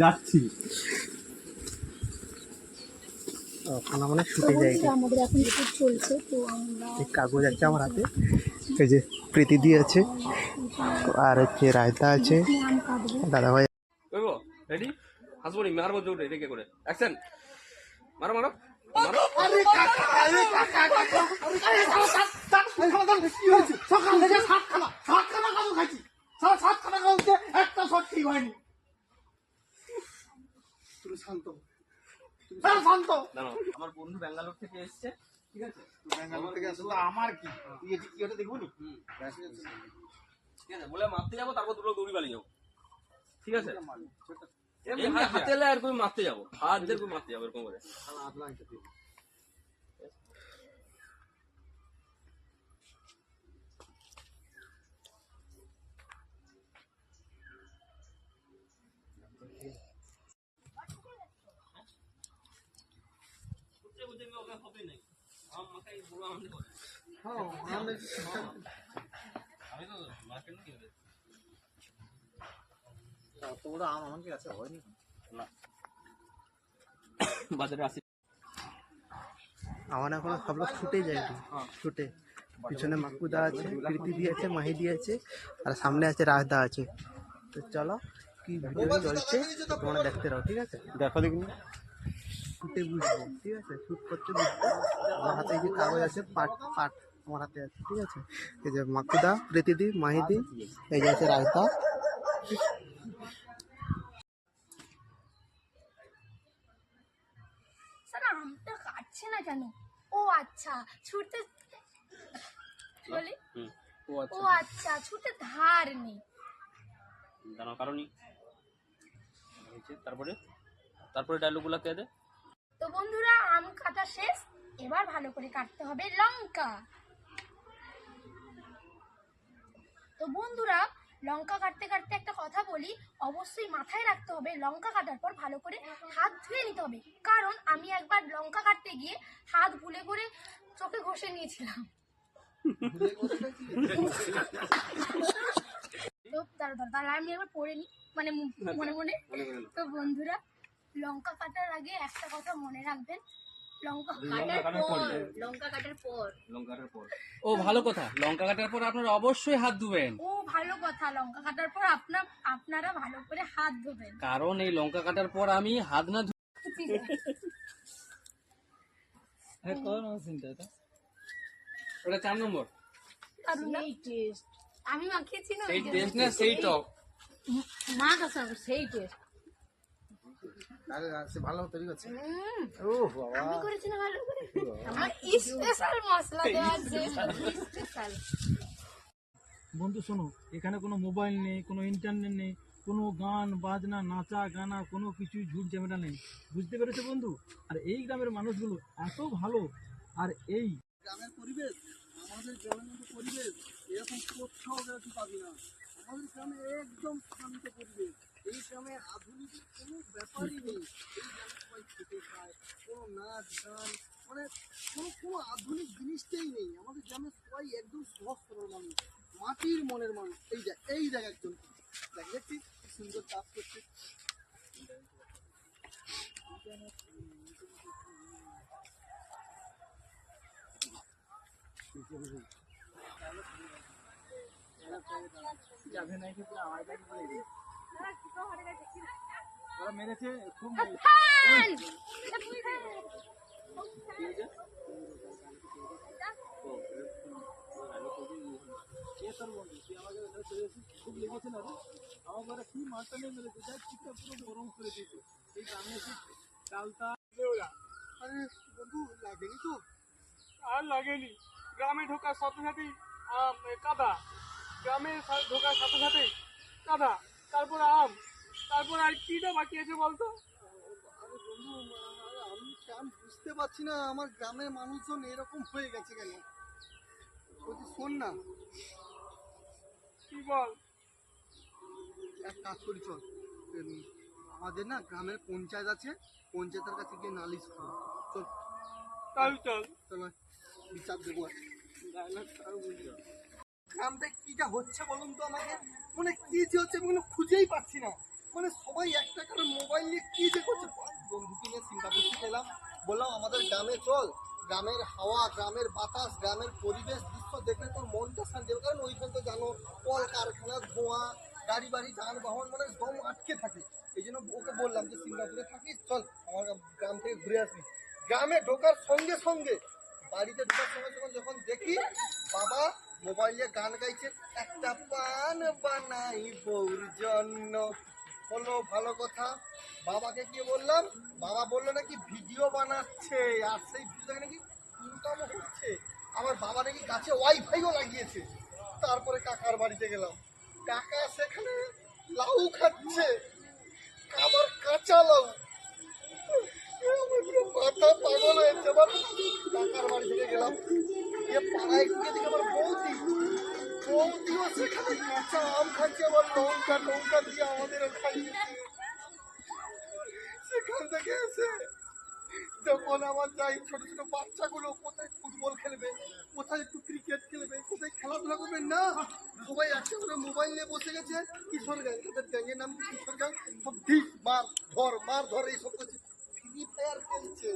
যাচ্ছি খানা মানে শুটে যায়। আমাদের এখন শুট চলছে, তো আমরা কাগজ আছে আমার হাতে, এই যে প্রীতিদি আছে আর হচ্ছে রায়তা আছে, আম কাটবো। দাদা ভাই। রেডি হাসবনি মারবো জোরে রেখে করে অ্যাকশন মারো মারো মারো। কি হয়েছে? সকাল থেকে সাতখানা কাগজ খাইছি, সাতখানা কাগজে একটা শট ঠিক হয়নি। তুমি শান্ত শান্ত। আমার বন্ধু ব্যাঙ্গালোর থেকে এসছে, ঠিক আছে? ব্যাঙ্গালোর থেকে আসলে আমার কি, তুই এটি কি ওটা দেখবো নি? ঠিক আছে বলে মারতে যাবো, তারপর দুটো দৌড়ি বাড়ি যাবো, ঠিক আছে? এমনি হাতে এলে আর মারতে যাবো, হাত দিয়ে মারতে যাবো এরকম করে। আমার এখনো সব লোক ছুটে যায়, ছুটে পিছনে মাকুদা আছে, প্রীতিদি আছে, মাহিদি আছে, আর সামনে আছে রাজদা আছে। তো চলো কি ভিডিও চলছে তোমরা দেখতে রাও, ঠিক আছে? দেখো দেখি শুটে বুঝবো, ঠিক আছে? শুট করতে বুঝবো। আমার হাতে এই যে কাগজ আছে, পাট আমার হাতে আছে, ঠিক আছে? এই যে মাকুদা, প্রীতিদি, মাহিদি, এই যে আছে রায়তা। স্যার আমটা কাটছে না কেন? ও আচ্ছা, ছুটতে বলি। ও আচ্ছা, ছুটে ধার নেই। জানো কারণই তারপরে ডায়লগ গুলা কে দে। তো বন্ধুরা, আম কাটা শেষ, এবার ভালো করে কাটতে হবে লঙ্কা। তো বন্ধুরা, লঙ্কা কাটতে কাটতে একটা কথা বলি, অবশ্যই মাথায় রাখতে হবে লঙ্কা কাটার পর ভালো করে হাত ধুয়ে নিতে হবে, কারণ আমি একবার লঙ্কা কাটতে গিয়ে হাত ভুলে করে চোখে ঘষে নিয়েছিলাম। তো তাহলে আমি একবার পড়ে নি, মানে মনে মনে। তো বন্ধুরা, লঙ্কা কাটার আগে একটা কথা মনে রাখবেন, লঙ্কা কাটার পর। ও ভালো কথা, লঙ্কা কাটার পর আপনারা অবশ্যই হাত ধুবেন। ও ভালো কথা, লঙ্কা কাটার পর আপনারা ভালো করে হাত ধোবেন, কারণ এই লঙ্কা কাটার পর আমি হাত না ওটা 4 নম্বর। আমি মাখিয়েছি না, সেই টেস্ট না সেই টক। মা কাছে সেই টেস্ট। ভালো তৈরি করছে। আমি করেছি না ভালো করে, আমার স্পেশাল মশলা দেওয়া আছে, স্পেশাল। বন্ধু শোনো, এখানে কোনো মোবাইল নেই, কোনো ইন্টারনেট নেই, কোনো গান বাজনা, নাচা গানা, কোনো কিছুই ঝুট ঝামেলা নেই, বুঝতে পেরেছো বন্ধু? আর এই গ্রামের মানুষগুলো এত ভালো, আর এই গ্রামের পরিবেশ, আমাদের গ্রামের মতো পরিবেশ এরকম কোথাও তুই পাবি না। আমাদের গ্রামে একদম শান্ত পরিবেশ, এই গ্রামে আধুনিক কোনো ব্যাপারই নেই। এই গ্রামে সবাই খেতে খায়, কোনো নাচ গান, মানে কোনো আধুনিক জিনিসটাই নেই। আমাদের গ্রামে সবাই একদম সহজ সরল মানুষ, মাটির মনের মানুষ। এই দেখ একজন দেখছি কি সুন্দর কাজ করছে। মেরেছে খুব খুব লেগেছে না, আমার কি মারটা নিয়ে মেরেছে, যাই ঠিকঠাক পুরো গরম করে দিয়েছে। এই গ্রামে এসে চালতা আরে বন্ধু লাগেনি তো? আর লাগেনি, গ্রামে ঢোকার সাথে সাথেই কাদা, গ্রামে ঢোকার সাথে সাথেই কাদা, তারপর আম, তারপর আর কিটা বাকি আছে বলতো? আরে বন্ধু, আমি বুঝতে পারছি না আমার গ্রামের মানুষজন এরকম হয়ে গেছে কেন। বলছি শোন না, কি বল? এক কাজ করি, চল আমাদের না গ্রামের পঞ্চায়েত আছে, পঞ্চায়েতের কাছে গিয়ে নালিশ করো। চল চল চল, বিচার দেবো। গ্রামটা কিটা হচ্ছে বলুন তো আমাকে, মানে কি যে হচ্ছে আমি খুঁজেই পাচ্ছি না, মানে সবাই সবাই একটা করে মোবাইল নিয়ে কি যে করছে। বন্ধুকে নিয়ে সিঙ্গাপুর থেকে এলাম, বললাম আমাদের গ্রামে চল, গ্রামের হাওয়া, গ্রামের বাতাস, গ্রামের পরিবেশ দৃশ্য দেখলে তোর মনটা শান্তি হবে। কারণ ওইখানে তো জানো কল কারখানা, ধোঁয়া, গাড়ি বাড়ি, যানবাহন, মানে দম আটকে থাকে। এই জন্য ওকে বললাম যে সিঙ্গাপুরে থাকিস, চল আমার গ্রাম থেকে ঘুরে আসবি। গ্রামে ঢোকার সঙ্গে সঙ্গে, বাড়িতে ঢোকার সঙ্গে সঙ্গে যখন দেখি বাবা মোবাইলে গান গাইছে, একটা পান বানাই বউর জন্য। বললো ভালো কথা। বাবাকে গিয়ে বললাম, বাবা বললো নাকি ভিডিও বানাচ্ছে, আর সেই ভিডিও নাকি ইনকামও হচ্ছে। আমার বাবা নাকি কাছে ওয়াইফাইও লাগিয়েছে। তারপরে কাকার বাড়িতে গেলাম, কাকা সেখানে লাউ খাচ্ছে, আবার কাঁচা লাউ। আমার পুরো মাথা পাগল হয়েছে। আবার কাকার বাড়ি থেকে গেলাম, গিয়ে পাড়ায় গিয়ে দেখি আমার বৌদিও সেখানে কাঁচা আম খাচ্ছে, আবার লঙ্কা দিয়ে আমাদেরও খাইয়েছে। সেখান থেকে এসে যখন আমার যাই, ছোট ছোট বাচ্চাগুলো কোথায় ফুটবল খেলবে, কোথায় একটু ক্রিকেট খেলবে, কোথায় খেলাধুলা করবে, না সবাই একটা করে মোবাইল নিয়ে বসে গেছে। কিশোর গ্যাং, তাদের গ্যাংয়ের নাম কিশোর গ্যাং। সব ধিস মার ধর এইসব করছে, ফ্রি ফায়ার খেলছে।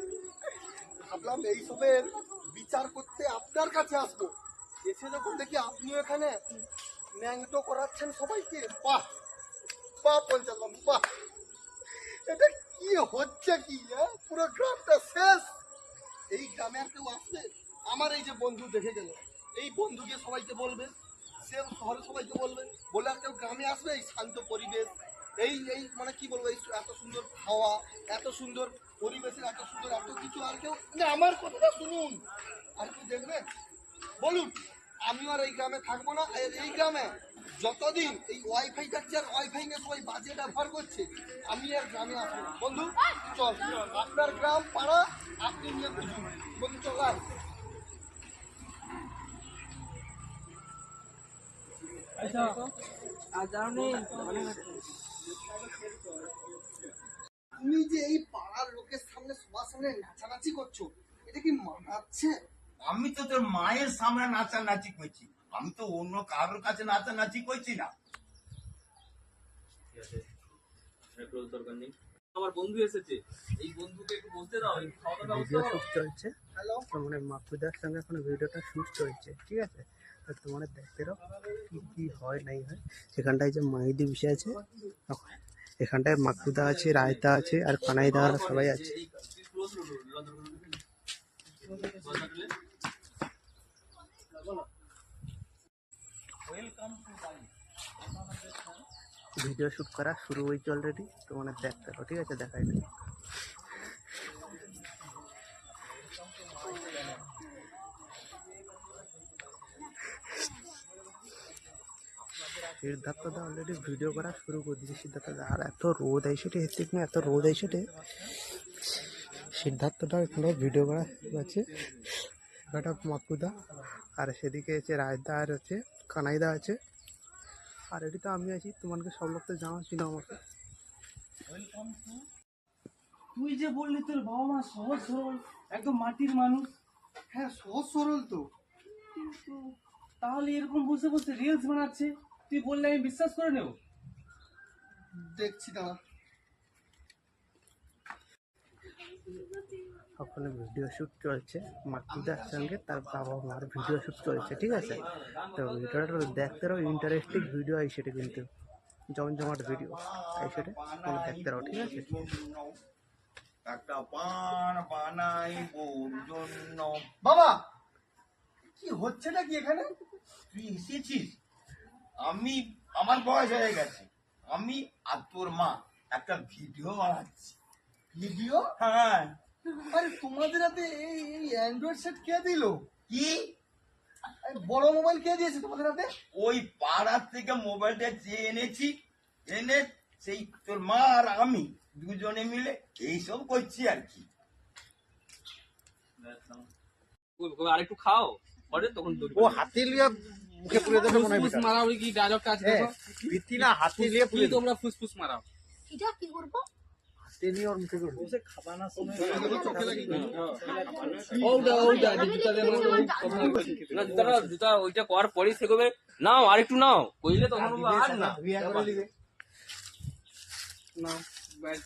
ভাবলাম এইসবের বিচার করতে আপনার কাছে আসবো। এসে যখন দেখি আপনিও এখানে ন্যাংটো করাচ্ছেন সবাইকে, বাহ বাহ পঞ্চায়েত, বাহ এটা কি হচ্ছে কি? পুরো গ্রামটা শেষ। এই গ্রামে আর কেউ আসবে? আমার এই যে বন্ধু দেখে গেল, এই বন্ধুকে সবাইকে বলবে, সে শহরে সবাইকে বলবে, বলে আর কেউ গ্রামে আসবে? এই শান্ত পরিবেশ, এই এই মানে কি বলবো, এই এত সুন্দর হাওয়া, এত সুন্দর পরিবেশের এত সুন্দর এত কিছু, আর কেউ না? আমার কথাটা শুনুন, আর কি দেখবেন বলুন? আমি আর এই গ্রামে থাকবো না। এই গ্রামে যতদিন এই ওয়াইফাই যাচ্ছে আর ওয়াইফাই নিয়ে সবাই বাজে ব্যবহার করছে, আমি আর গ্রামে আসবো না। বন্ধু চল, আপনার গ্রাম পাড়া আপনি নিয়ে বুঝুন। বন্ধু চল আয়। তুমি যে এই পাড়ার লোকের সামনে সবার সামনে নাচানাচি করছো, এটা কি মানাচ্ছে? আমি তো তোর মায়ের সামনে নাচানাচি করছি, আমি তো অন্য কারোর কাছে নাচানাচি করছি না। দরকার নেই, আমার বন্ধু এসেছে, এই বন্ধুকে একটু বলতে দাও, এই খাওয়া দাওয়া ভিডিও শুট চলছে, হ্যালো, তো মানে মাকুদার সঙ্গে এখন ভিডিওটা শুট চলছে, ঠিক আছে? তো তোমাদের দেখতে রাও কি কি হয় নাই হয়। সেখানটায় যে মাহিদি বসে আছে, এখানটায় মাকুদা আছে, রায়তা আছে, আর কানাইদা সবাই আছে। ভিডিও শুট করা শুরু হয়েছে অলরেডি, তো মানে দেখতে রাও, ঠিক আছে? দেখাই নেই। সিদ্ধার্থ দা অলরেডি ভিডিও করা শুরু করে দিয়েছে। সিদ্ধার্থ দা আর এত রোদ আইসেটে হেঁটে না, এত রোদ আইসেটে সিদ্ধার্থটা এখানে ভিডিও করা আছে। একটা মাকুদা, আর সেদিকে আছে রায়দা, আর হচ্ছে কানাইদা আছে, আর এটি তো আমি আছি। তোমাকে সব লোক তো জানা ছিল আমাকে। তুই যে বললি তোর বাবা মা সহজ সরল একদম মাটির মানুষ, হ্যাঁ সহজ সরল তো। কিন্তু তাহলে এরকম বসে বসে রিলস বানাচ্ছে, তুই বললে আমি বিশ্বাস করে নেব? দেখছি দাঁড়া। ওখানে ভিডিও শ্যুট চলছে মাকুদার সঙ্গে, তার বাবা মার ভিডিও শ্যুট চলছে, ঠিক আছে? তো ভিডিওটা দেখতে রাও, ইন্টারেস্টিং ভিডিও আইসেটে, কিন্তু জমজমাট ভিডিও আইসেটে, দেখতে রাও, ঠিক আছে? একটা পান বানাই বউর জন্য। বাবা কি হচ্ছে নাকি এখানে? তুই এসেছিস, আমি আমার বয়স হয়ে গেছে, আমি আর তোর মা একটা ভিডিও বানাচ্ছি। ভিডিও? হ্যাঁ। আরে তোমাদের হাতে এই এই অ্যান্ড্রয়েড সেট কে দিল? কি এই বড় মোবাইল কে দিয়েছে তোমাদের হাতে? ওই পাড়ার থেকে মোবাইলটা চেয়ে এনেছি, এনে সেই তোর মা আর আমি দুজনে মিলে এইসব করছি আর কি। আরেকটু খাও, পরে তখন ও হাতি লিয়ে মুখে পুরে দেবে মনে হয়। ফুসফুস মারাও কি ডায়লগটা আছে দেখো, ভিত্তি না হাতি লিয়ে কি পুরে দেবে। তোমরা ফুসফুস মারাও। এটা কি করবো? হাতি লিয়ে ওর মুখে করে দেবে। বসে খাবানোর সময় না জুতা ওইটা করার পরেই শেখবে। নাও আরেকটু নাও, কইলে তখন বলবো আর না। না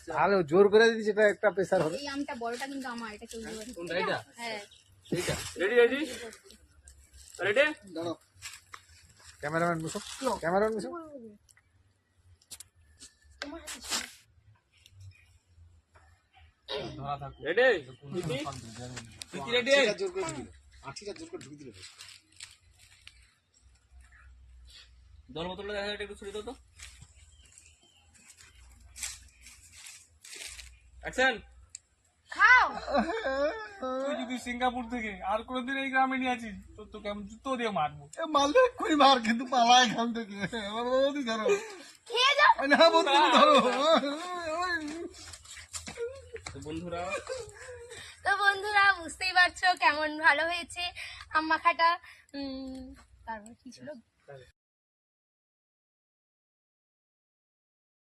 তাহলে জোর করে দিচ্ছি, এটা একটা প্রেসার হবে। এই আমটা বড়টা কিন্তু আমার, এটা কেউ দিবে না। কোনটা এটা? হ্যাঁ এইটা রেডি রেডি রেডি দাঁড়াও ক্যামেরাম্যান বসো, ক্যামেরাম্যান বসো। তোমার হাতে ছিল। রেডি কি রেডি জোর করে ঢুকিয়ে দাও, আঠিটা জোর করে ঢুকিয়ে দিলে। জল বোতলটা দেখা যায় একটু ছড়িয়ে দাও তো অ্যাকশন খাও। তুই যদি সিঙ্গাপুর থেকে আর কোনোদিন এই গ্রামে নিয়ে আছিস তো তোকে আমি জুতো দিয়ে মারবো। এ মারলে এক্ষুনি মার, কিন্তু পালা এখান থেকে। আমার বৌদি ধরো, খেয়ে যাও। না বৌদি তুমি ধরো। তো বন্ধুরা তো বন্ধুরা বুঝতেই পারছো কেমন ভালো হয়েছে আম মাখাটা। তারপর কি ছিল?